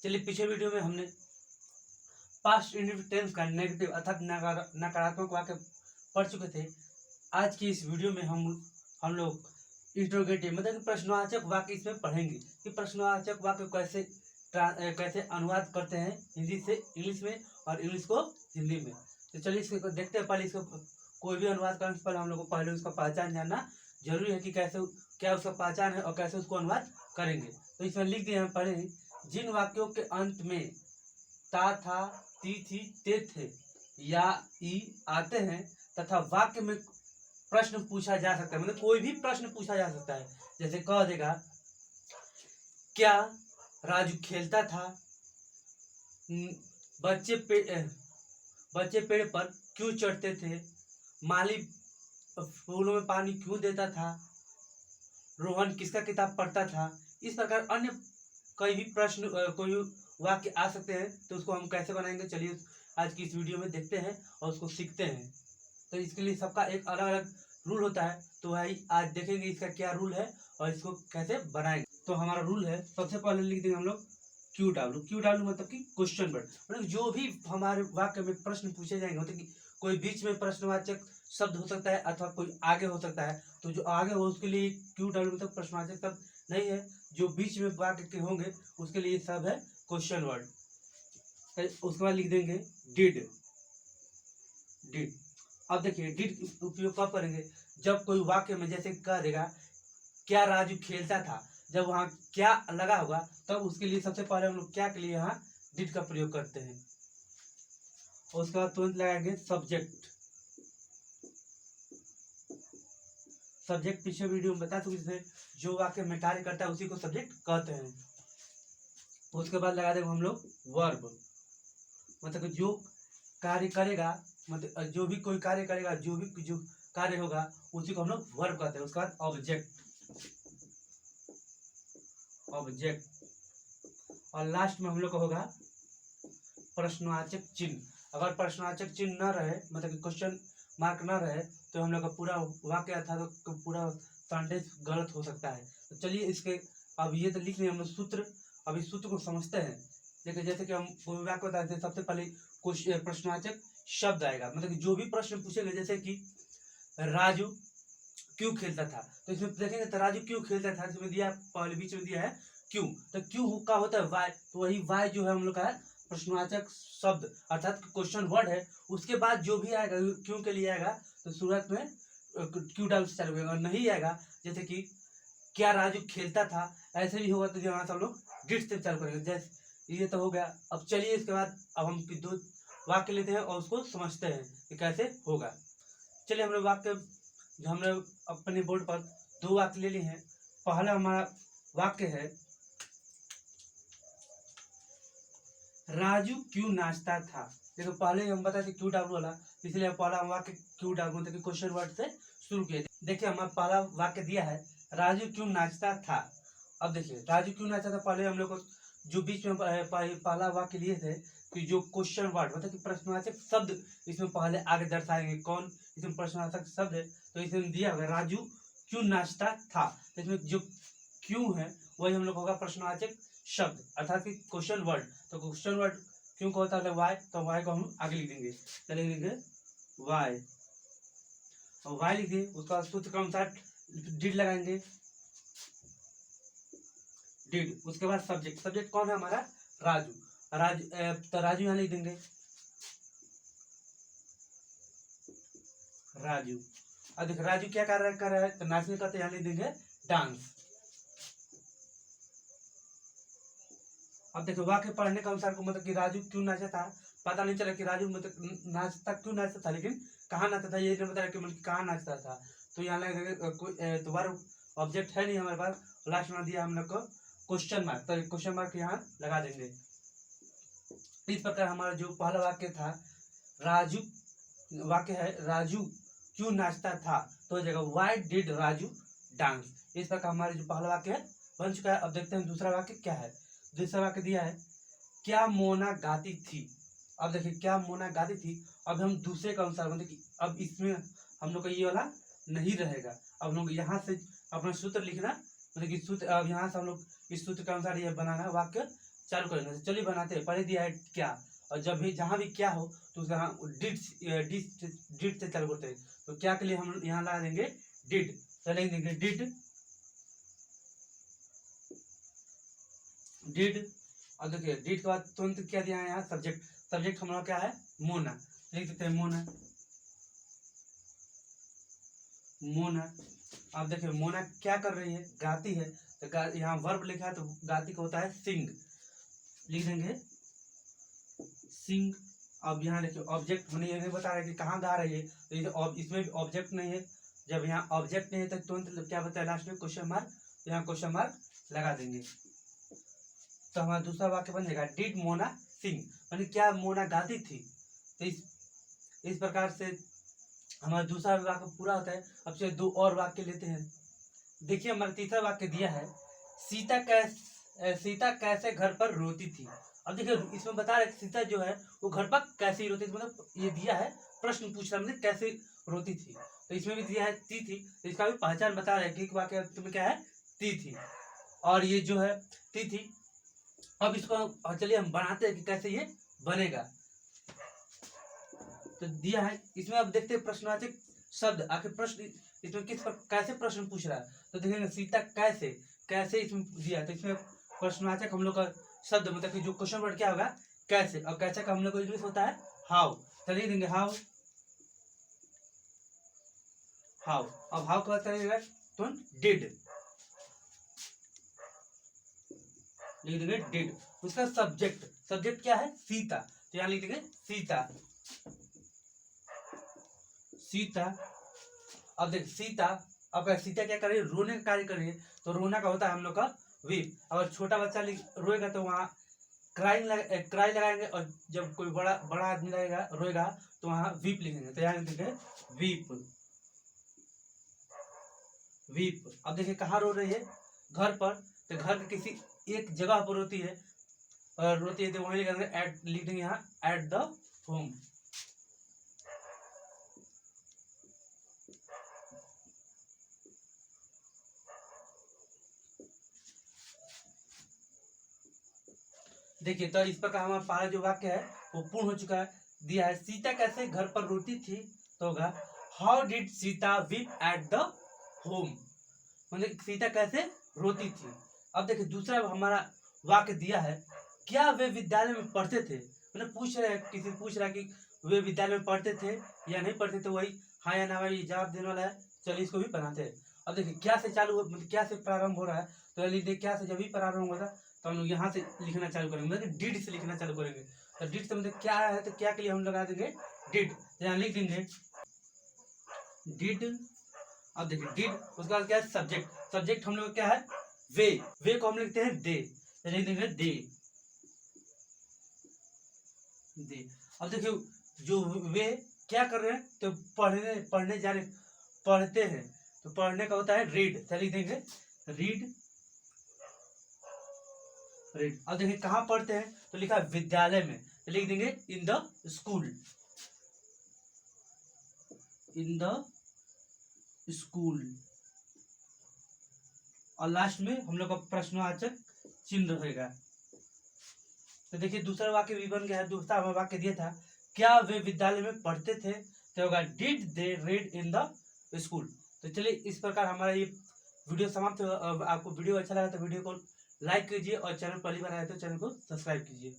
चलिए पिछले वीडियो में हमने पास्ट इंडिफिनिट टेंस का नेगेटिव अर्थात नकारात्मक वाक्य पढ़ चुके थे। आज की इस वीडियो में हम लोग इंट्रोगेटिव मतलब कि प्रश्नवाचक वाक्य इसमें पढ़ेंगे कि प्रश्नवाचक वाक्य कैसे अनुवाद करते हैं हिंदी से इंग्लिश में और इंग्लिश को हिंदी में। तो चलिए इसको देखते हैं। पहले इसको कोई भी अनुवाद करने से पहले हम लोग को पहले उसका पहचान जानना जरूरी है कि कैसे क्या उसका पहचान है और कैसे उसको अनुवाद करेंगे। तो इसमें लिख दिए हम पहले ही, जिन वाक्यों के अंत में ता था ती थी ते थे या ई आते हैं तथा वाक्य में प्रश्न पूछा जा सकता है, मतलब कोई भी प्रश्न पूछा जा सकता है। जैसे कह देगा क्या राजू खेलता था, बच्चे पेड़ पर क्यों चढ़ते थे, माली फूलों में पानी क्यों देता था, रोहन किसका किताब पढ़ता था। इस प्रकार अन्य कोई भी प्रश्न कोई वाक्य आ सकते हैं। तो उसको हम कैसे बनाएंगे चलिए आज की इस वीडियो में देखते हैं और उसको सीखते हैं। तो इसके लिए सबका एक अलग अलग रूल होता है, तो भाई आज देखेंगे इसका क्या रूल है और इसको कैसे बनाएंगे। तो हमारा रूल है, सबसे पहले लिख देंगे हम लोग क्यू डब्ल्यू मतलब कि क्वेश्चन वर्ड, मतलब जो भी हमारे वाक्य में प्रश्न पूछे जाएंगे, मतलब कि कोई बीच में प्रश्नवाचक शब्द हो सकता है अथवा कोई आगे हो सकता है। तो जो आगे हो उसके लिए क्यू डब्ल्यू मतलब प्रश्नवाचक शब्द नहीं है, जो बीच में वाक्य के होंगे उसके लिए सब है क्वेश्चन वर्ड। उसके बाद लिख देंगे डिड। अब देखिए डिड उपयोग कब करेंगे, जब कोई वाक्य में जैसे कह देगा क्या राजू खेलता था, जब वहां क्या लगा होगा तब उसके लिए सबसे पहले हम लोग क्या के लिए यहाँ डिड का प्रयोग करते हैं। और उसके बाद तुरंत लगाएंगे सब्जेक्ट। पिछले वीडियो में बता चुके थे, जो वाक्य में कार्य करता है उसी को सब्जेक्ट कहते हैं। उसके बाद लगा देंगे हम लोग वर्ब, मतलब जो कार्य करेगा, मतलब जो भी कोई कार्य करेगा, जो कार्य होगा उसी को हम लोग वर्ब कहते हैं। उसके बाद ऑब्जेक्ट और लास्ट में हम लोग का होगा प्रश्नवाचक चिन्ह। अगर प्रश्नवाचक चिन्ह न रहे, मतलब कि क्वेश्चन मार्क न रहे, तो हम लोग का पूरा वाक्य अर्थात तो पूरा सेंटेंस गलत हो सकता है। तो चलिए इसके अब ये तो लिख लिया हम लोग सूत्र। अब इस सूत्र को समझते हैं। देखिए जैसे कि हम कोई वाक्य बताते हैं, सबसे पहले प्रश्नवाचक शब्द आएगा, मतलब कि जो भी प्रश्न पूछेंगे, जैसे कि राजू क्यों खेलता था, तो इसमें देखेंगे तो राजू क्यों खेलता था, इसमें दिया पहले बीच में दिया है क्यों, तो क्यों का होता है वाई, तो वही वाई जो है हम लोग का है प्रश्नवाचक शब्द अर्थात क्वेश्चन वर्ड है। उसके बाद जो भी आएगा क्यों के लिए आएगा तो शुरुआत में क्यू डब्ल्यू से चालू होगा, नहीं आएगा जैसे कि क्या राजू खेलता था, ऐसे भी होगा तो यहाँ से हम लोग डिड से चालू करेंगे। जैसे ये तो हो गया। अब चलिए इसके बाद अब हम दो वाक्य लेते हैं और उसको समझते हैं कि कैसे होगा। चलिए हम लोग वाक्य जो हमने अपने बोर्ड पर दो वाक्य ले लिए हैं। पहला हमारा वाक्य है राजू क्यों नाचता था। देखो पहले हम बताए थे क्यू डब्ल्यू वाला, इसलिए पहला वाक्य क्यू डब्ल्यू मतलब कि क्वेश्चन वर्ड से शुरू किए। देखिए हमारा पहला वाक्य दिया है राजू क्यों नाचता था। अब देखिए राजू क्यों नाचता था, पहले हम लोग को जो बीच में पहला वाक्य लिए थे कि जो क्वेश्चन वर्ड मतलब कि प्रश्नवाचक शब्द इसमें पहले आगे दर्शाएंगे, कौन इसमें प्रश्नवाचक शब्द है, तो इसमें दिया होगा राजू क्यों नाचता था। तो इसमें जो क्यों है वही हम लोग होगा प्रश्नवाचक शब्द अर्थात कि क्वेश्चन वर्ड। तो क्वेश्चन वर्ड क्यों को होता है वाई, तो वाई को हम आगे लिख देंगे। चलिए लिखेंगे वाई और वाई लिख देंगे। उसका सूत्र के अनुसार डिड लगाएंगे डिड। उसके बाद सब्जेक्ट कौन है हमारा राजू। तो राजू यहाँ लिख देंगे राजू। अब देखो राजू क्या कर रहा है तो नाचने का, तो यहाँ लिख देंगे डांस। अब देखो वाक्य पढ़ने के अनुसार को मतलब कि राजू क्यों नाचा था, पता नहीं चला कि राजू मतलब नाचता क्यों नाचता था, लेकिन कहाँ नाचता था ये नहीं बता कि मतलब कहाँ नाचता था। तो यहाँ लगे कोई दोबारा ऑब्जेक्ट है नहीं हमारे पास, लास्ट में दिया हम लोग को क्वेश्चन मार्क, तो क्वेश्चन मार्क यहाँ लगा देंगे। इस प्रकार हमारा जो पहला वाक्य था राजू वाक्य है राजू क्यों नाचता था, तो जगह वाई डिड राजू डांस। इस प्रकार हमारे जो पहला वाक्य है बन चुका है। अब देखते हैं दूसरा वाक्य क्या है। दूसरा वाक्य दिया है क्या मोना गाती थी। अब देखिए क्या मोना गाती थी, अब हम दूसरे के अनुसार मतलब कि अब इसमें हम लोग का ये वाला नहीं रहेगा। अब लोग यहाँ से अपना सूत्र लिखना, मतलब कि सूत्र अब यहाँ से हम लोग इस सूत्र के अनुसार ये बनाना वाक्य चालू करेंगे। तो चलिए बनाते हैं। पहले दिया है क्या, और जब भी जहाँ भी क्या हो तो डिड डिड से चालू करते हैं। तो क्या के लिए हम यहाँ लगा देंगे डिड, तो लिख देंगे डिड डिड। और देखिए डिड के बाद तुरंत क्या दिया है यहाँ सब्जेक्ट, सब्जेक्ट हमारा क्या है मोना, लिख देते हैं मोना मोना। अब देखिए मोना क्या कर रही है, गाती है। तो यहाँ वर्ब लिखा है तो गाती का होता है सिंग, लिख देंगे सिंग। अब यहाँ देखिए ऑब्जेक्ट मैंने ये बता रहा है कि कहाँ गा रही है, तो ये इसमें भी ऑब्जेक्ट नहीं है। जब यहाँ ऑब्जेक्ट नहीं है तो तुरंत क्या बताया लास्ट में क्वेश्चन मार्क, यहाँ क्वेश्चन मार्क लगा देंगे। तो हमारा दूसरा वाक्य बन जाएगा डिड मोना सिंग, यानी क्या मोना गाती थी। तो इस प्रकार से हमारा दूसरा वाक्य पूरा होता है। अब से दो और वाक्य लेते हैं। देखिए हमारा तीसरा वाक्य दिया है सीता कैसे घर पर रोती थी। अब देखिए इसमें बता रहे सीता जो है वो घर पर कैसे रोती थी, मतलब ये दिया है प्रश्न पूछ रहा है कैसे रोती थी। तो इसमें भी दिया है थी, तो इसका भी पहचान बता रहे हैं कि वाक्य तुम्हें क्या है थी। और ये जो है थी। अब इसको चलिए हम बनाते हैं कि कैसे ये बनेगा। तो दिया है इसमें, अब देखते हैं प्रश्नवाचक शब्द आखिर प्रश्न इसमें कैसे प्रश्न पूछ रहा है। तो देखेंगे सीता कैसे कैसे इसमें दिया, तो इसमें प्रश्नवाचक हम लोग का शब्द मतलब कि जो क्वेश्चन वर्ड क्या होगा कैसे, और कैसे का हम लोग को इंग्लिश होता है हाउ। चलिए देंगे हाउ हाउ। अब हाउ का करेगा तो डिड, लिख देंगे डिड। उसका सब्जेक्ट, सब्जेक्ट क्या है सीता, तो यहाँ लिख देंगे सीता सीता। अब देख सीता, अब सीता क्या कर रही है रोने का कार्य कर रही है, तो रोना का होता है हम लोग का वीप। अगर छोटा बच्चा रोएगा तो वहाँ क्राई लगाएंगे, और जब कोई बड़ा आदमी लगेगा रोएगा तो वहाँ वीप लिखेंगे। तो यहाँ लिख देंगे वीप वीप। अब देखिए कहाँ रो रही है घर पर, तो घर के किसी एक जगह पर रोती है, और रोती है तो वहीं लिख देंगे यहाँ एट द होम। देखिए तो इस प्रकार हमारा पहला जो वाक्य है वो पूर्ण हो चुका है। दिया है सीता कैसे घर पर रोती थी, तो होगा how did Sita weep at the home, मतलब सीता कैसे रोती थी। अब देखिए दूसरा हमारा वाक्य दिया है क्या वे विद्यालय में पढ़ते थे, मतलब पूछ रहे किसी पूछ रहा है कि वे विद्यालय में पढ़ते थे या नहीं पढ़ते थे, वही हाँ या ना भाई जवाब देने वाला है। चलिए इसको भी बनाते हैं। अब देखिए क्या से चालू मतलब क्या से प्रारंभ हो रहा है, तो देखिए क्या से जब भी प्रारंभ होगा तो हम लोग यहाँ से लिखना चालू करेंगे, मतलब डिड से लिखना चालू करेंगे। तो डिड से मतलब क्या है, तो क्या के लिए हम लगा देंगे डिड, यहाँ लिख देंगे डिड। अब देखिए डिड उसके बाद क्या है सब्जेक्ट, सब्जेक्ट हम लोग क्या है वे को हम लिखते हैं दे, तो लिख देंगे दे। अब देखिए जो वे क्या कर रहे हैं, तो पढ़ने जा रहे पढ़ते हैं, तो पढ़ने का होता है रीड, तो लिख देंगे रीड रीड। अब देखिए कहाँ पढ़ते हैं, तो लिखा है विद्यालय में, तो लिख देंगे in the school in the school. और लास्ट में हम लोग का प्रश्नवाचक चिन्ह रहेगा। तो देखिए दूसरा वाक्य भी बन गया है। दूसरा वाक्य दिया था क्या वे विद्यालय में पढ़ते थे, तो होगा did they read in the school. तो चलिए इस प्रकार हमारा ये वीडियो समाप्त हुआ। आपको वीडियो अच्छा लगा तो वीडियो को लाइक कीजिए, और चैनल पहली बार आए तो चैनल को सब्सक्राइब कीजिए।